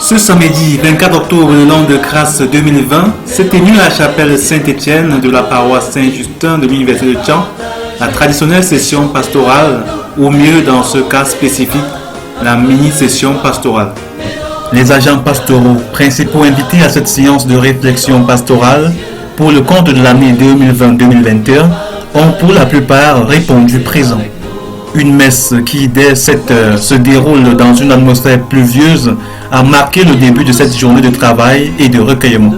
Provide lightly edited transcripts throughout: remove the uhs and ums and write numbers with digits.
Ce samedi 24 octobre de l'an de grâce 2020, s'est tenue à la chapelle Saint-Étienne de la paroisse Saint-Justin de l'Université de Caen la traditionnelle session pastorale, ou mieux dans ce cas spécifique, la mini-session pastorale. Les agents pastoraux, principaux invités à cette séance de réflexion pastorale pour le compte de l'année 2020-2021, ont pour la plupart répondu présent. Une messe qui, dès 7 heures, se déroule dans une atmosphère pluvieuse, a marqué le début de cette journée de travail et de recueillement.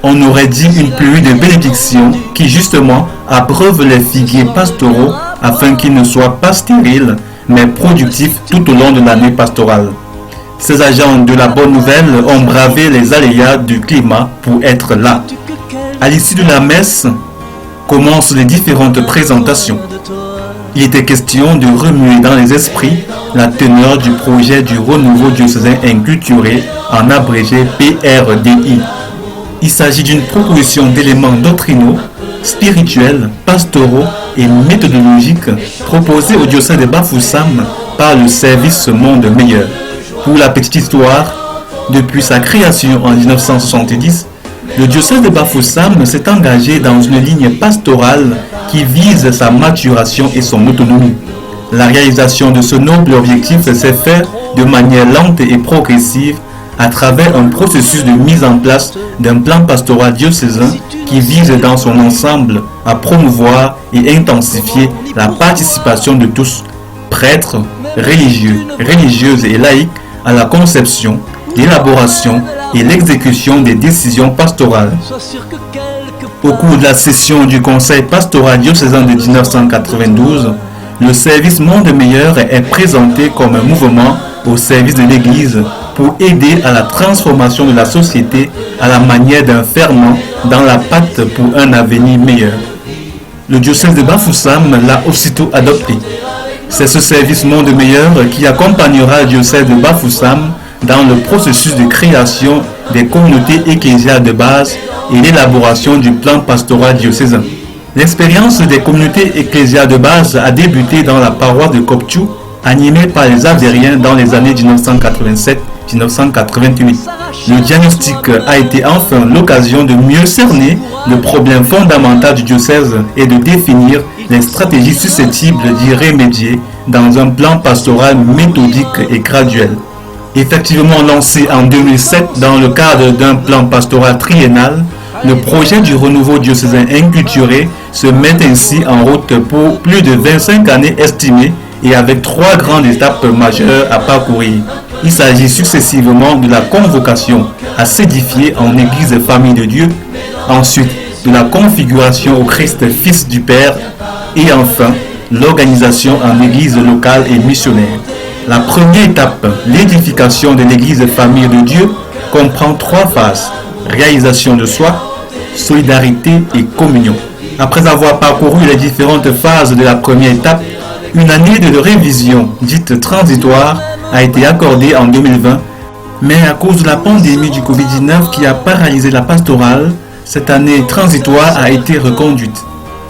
On aurait dit une pluie de bénédictions qui, justement, abreuve les figuiers pastoraux afin qu'ils ne soient pas stériles, mais productifs tout au long de l'année pastorale. Ces agents de la bonne nouvelle ont bravé les aléas du climat pour être là. À l'issue de la messe, commencent les différentes présentations. Il était question de remuer dans les esprits la teneur du projet du renouveau diocésain inculturé, en abrégé PRDI. Il s'agit d'une proposition d'éléments doctrinaux, spirituels, pastoraux et méthodologiques proposés au diocèse de Bafoussam par le service Monde Meilleur. Pour la petite histoire, depuis sa création en 1970, le diocèse de Bafoussam s'est engagé dans une ligne pastorale qui vise sa maturation et son autonomie. La réalisation de ce noble objectif s'est faite de manière lente et progressive à travers un processus de mise en place d'un plan pastoral diocésain qui vise dans son ensemble à promouvoir et intensifier la participation de tous, prêtres, religieux, religieuses et laïcs, à la conception, l'élaboration et l'exécution des décisions pastorales. Au cours de la session du Conseil pastoral diocésain de 1992, le service Monde Meilleur est présenté comme un mouvement au service de l'Église pour aider à la transformation de la société à la manière d'un ferment dans la pâte pour un avenir meilleur. Le diocèse de Bafoussam l'a aussitôt adopté. C'est ce service Monde Meilleur qui accompagnera le diocèse de Bafoussam dans le processus de création des communautés ecclésiales de base et l'élaboration du plan pastoral diocésain. L'expérience des communautés ecclésiales de base a débuté dans la paroisse de Koptiou, animée par les Avériens dans les années 1987-1988. Le diagnostic a été enfin l'occasion de mieux cerner le problème fondamental du diocèse et de définir les stratégies susceptibles d'y remédier dans un plan pastoral méthodique et graduel. Effectivement lancé en 2007 dans le cadre d'un plan pastoral triennal, le projet du renouveau diocésain inculturé se met ainsi en route pour plus de 25 années estimées et avec 3 grandes étapes majeures à parcourir. Il s'agit successivement de la convocation à s'édifier en Église Famille de Dieu, ensuite de la configuration au Christ Fils du Père et enfin l'organisation en Église locale et missionnaire. La première étape, l'édification de l'Église Famille de Dieu, comprend 3 phases: réalisation de soi, solidarité et communion. Après avoir parcouru les différentes phases de la première étape, une année de révision, dite transitoire, a été accordée en 2020, mais à cause de la pandémie du Covid-19 qui a paralysé la pastorale, cette année transitoire a été reconduite.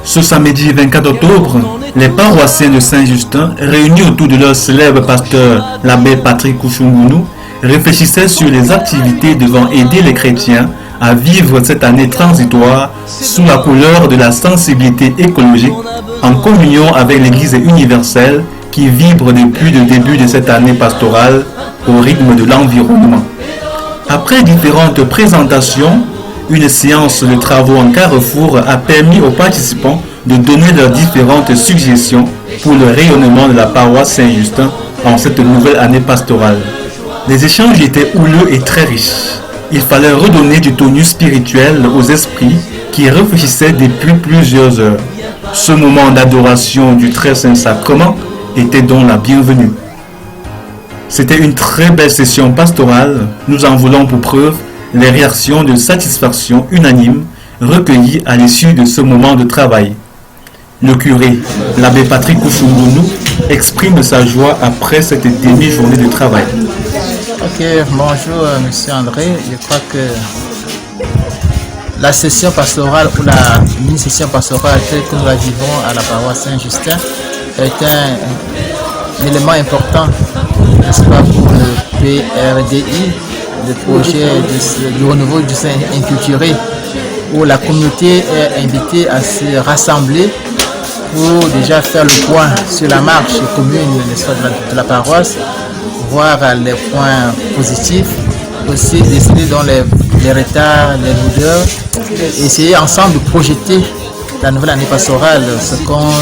Ce samedi 24 octobre, les paroissiens de Saint-Justin, réunis autour de leur célèbre pasteur, l'abbé Patrick Kouchoumounou, réfléchissaient sur les activités devant aider les chrétiens à vivre cette année transitoire sous la couleur de la sensibilité écologique, en communion avec l'Église universelle qui vibre depuis le début de cette année pastorale au rythme de l'environnement. Après différentes présentations, une séance de travaux en carrefour a permis aux participants de donner leurs différentes suggestions pour le rayonnement de la paroisse Saint-Justin en cette nouvelle année pastorale. Les échanges étaient houleux et très riches. Il fallait redonner du tonus spirituel aux esprits qui réfléchissaient depuis plusieurs heures. Ce moment d'adoration du très saint sacrement était donc la bienvenue. C'était une très belle session pastorale. Nous en voulons pour preuve les réactions de satisfaction unanime recueillies à l'issue de ce moment de travail. Le curé, l'abbé Patrick Kouchoumounou, exprime sa joie après cette demi-journée de travail. Ok, bonjour Monsieur André. Je crois que la session pastorale ou la mini-session pastorale telle que nous la vivons à la paroisse Saint-Justin est élément important, n'est-ce pas, pour le PRDI, le projet du renouveau du sein inculturé, où la communauté est invitée à se rassembler pour déjà faire le point sur la marche commune, n'est-ce pas, de la paroisse, voir les points positifs, aussi décider dans les retards, les lourdeurs, et essayer ensemble de projeter la nouvelle année pastorale, ce qu'on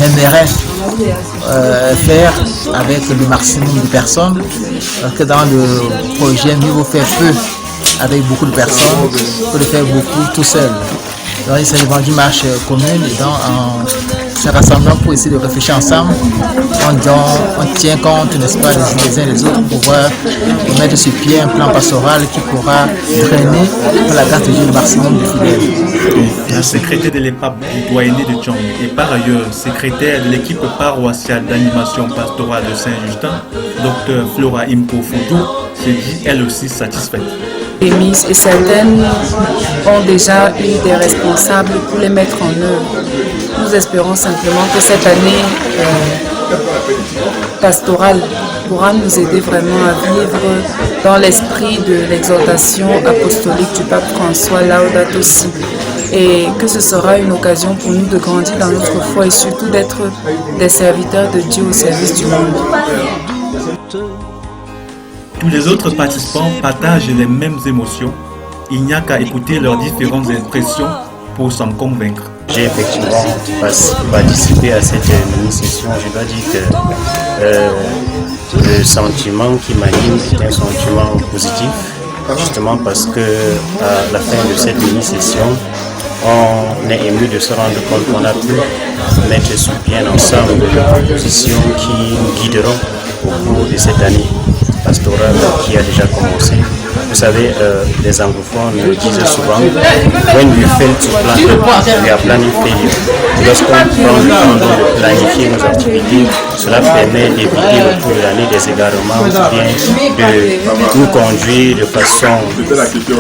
aimerait faire avec le maximum de personnes, parce que dans le projet, mieux vaut faire peu avec beaucoup de personnes que de faire beaucoup tout seul. Donc il s'agit d'une marche commune et donc en se rassemblant pour essayer de réfléchir ensemble, on tient compte, n'est-ce pas, les uns des autres pour pouvoir mettre sur pied un plan pastoral qui pourra drainer pour la grâce de Dieu le maximum de fidèles. Secrétaire de l'EPAP du doyenné de Tchong et par ailleurs secrétaire de l'équipe paroissiale d'animation pastorale de Saint-Justin, Dr Flora Imko Foudou se dit elle aussi satisfaite. Et certaines ont déjà eu des responsables pour les mettre en œuvre. Nous espérons simplement que cette année pastorale pourra nous aider vraiment à vivre dans l'esprit de l'exhortation apostolique du pape François Laudato Si, et que ce sera une occasion pour nous de grandir dans notre foi et surtout d'être des serviteurs de Dieu au service du monde. Tous les autres participants partagent les mêmes émotions. Il n'y a qu'à écouter leurs différentes impressions pour s'en convaincre. J'ai effectivement participé à cette mini-session. Je dois dire que le sentiment qui m'anime est un sentiment positif, justement parce que à la fin de cette mini-session, on est ému de se rendre compte qu'on a pu mettre sur pied ensemble des propositions qui nous guideront au cours de cette année pastorale qui a déjà commencé. Vous savez, les anglophones disent souvent when you fail to plan, we are planning failure. Lorsqu'on prend le temps de planifier nos activités, cela permet d'éviter au cours de l'année des égarements ou bien de nous conduire de façon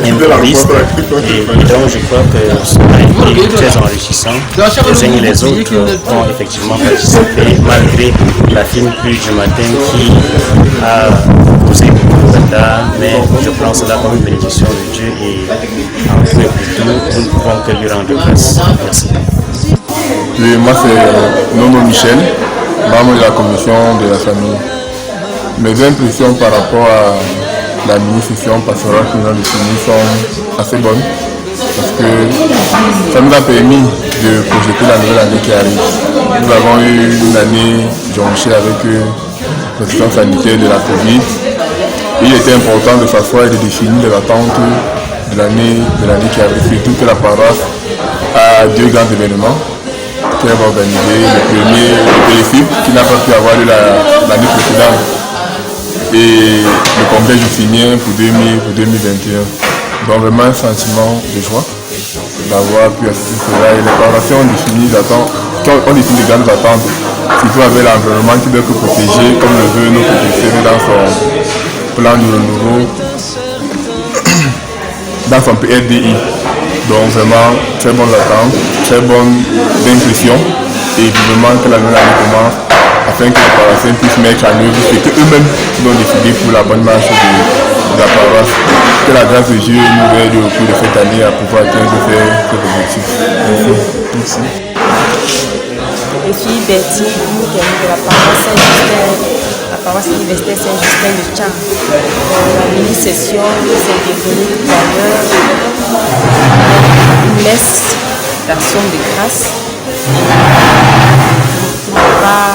improviste. Et donc je crois que cela a été très enrichissant. Les uns et les autres ont effectivement participé malgré la fine pluie du matin qui a causé beaucoup de retard, mais je prends cela comme une bénédiction de Dieu et en peu plutôt, nous ne pouvons que lui rendre grâce. Merci. Oui, moi c'est Nono Michel, membre de la commission de la famille. Mes impressions par rapport à la mini-session pastorale que nous avons définie sont assez bonnes parce que ça nous a permis de projeter la nouvelle année qui arrive. Nous avons eu une année jonchée avec la situation sanitaire de la Covid. Il était important de s'asseoir et de définir les attentes de l'année qui arrive, surtout que la paroisse a deux grands événements qu'elle va organiser. Le premier, le téléfilm, qui n'a pas pu avoir lieu l'année précédente, et le congrès jufinien pour 2021. Donc vraiment un sentiment de joie d'avoir pu assister à cela. Et les paroissiens ont défini les grandes attentes, surtout avec l'environnement qui doit être protégé, comme le veut notre président dans son plan de renouveau, dans son PRDI. Donc vraiment très bonne attente, très bonne impression et vivement que la nouvelle année commence afin que les paroissiens puissent mettre en œuvre ce qu'eux-mêmes ont décidé pour la bonne marche de la paroisse. Que la grâce de Dieu nous aide au cours de cette année à pouvoir atteindre ces objectifs. Merci. Je suis Betty, de la paroisse Saint-Justin, la paroisse universitaire Saint-Justin de Tchang. La mini-session s'est déroulée tout à l'heure, une messe d'action de grâce.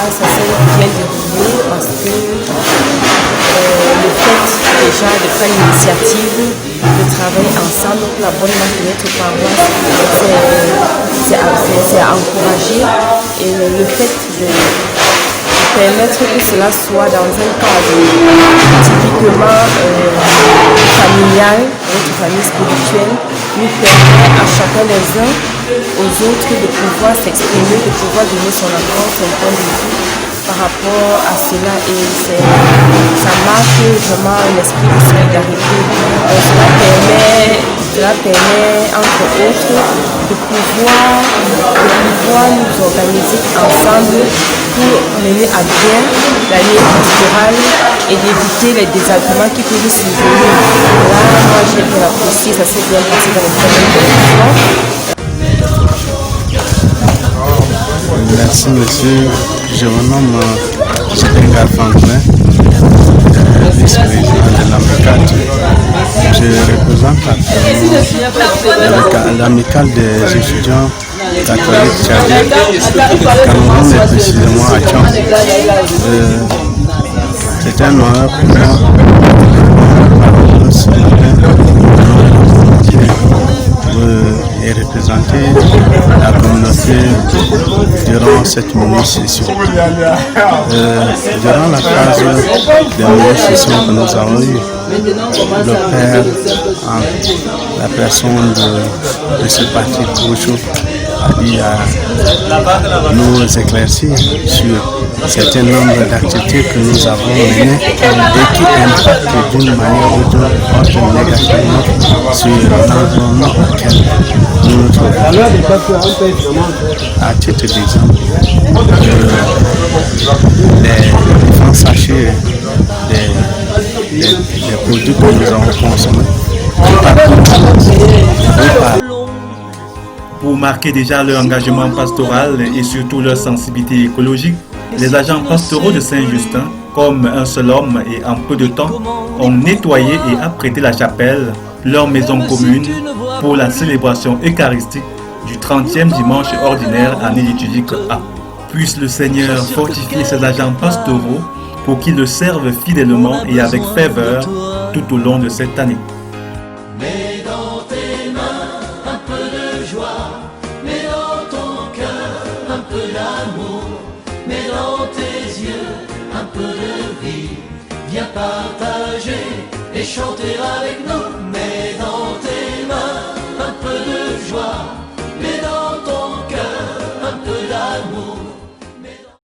Ça s'est bien déroulé parce que le fait déjà de faire l'initiative, de travailler ensemble pour la bonne marche de notre paroisse, c'est à encourager. Et le fait de permettre que cela soit dans un cadre typiquement familial, notre famille spirituelle, nous permet à chacun des uns aux autres de pouvoir s'exprimer, de pouvoir donner son apport, son point de vue par rapport à cela et ça marque vraiment un esprit de solidarité. Cela permet entre autres de pouvoir nous organiser ensemble pour mener à bien l'année pastorale et d'éviter les désagréments qui peuvent survenir. Là, moi j'ai bien apprécié, ça s'est bien passé dans les premières. Merci monsieur, je me nomme Jibenga Franklin, vice-président de l'AMICAD. Je représente l'amicale des étudiants catholiques tchadiens, Cameroun et précisément à Tchad. C'est un honneur pour moi ce matin et représenter la communauté durant cette mini-session. Durant la phase de mini-session que nous avons eue, le Père, en la personne de ce parti Kouchou, a dit à nous éclaircir sur un certain nombre d'activités que nous avons menées et qui impactent d'une manière ou d'une autre négativement sur l'environnement auquel nous nous trouvons. À titre d'exemple, les différents sachets des produits que nous avons consommés. Pour marquer déjà leur engagement pastoral et surtout leur sensibilité écologique, les agents pastoraux de Saint-Justin, comme un seul homme et en peu de temps, ont nettoyé et apprêté la chapelle, leur maison commune, pour la célébration eucharistique du 30e dimanche ordinaire année liturgique A. Puisse le Seigneur fortifier ses agents pastoraux pour qu'ils le servent fidèlement et avec ferveur tout au long de cette année. Mets dans tes mains un peu de joie, mets dans ton cœur un peu d'amour, mets dans tes yeux un peu de vie, viens partager et chanter avec nous.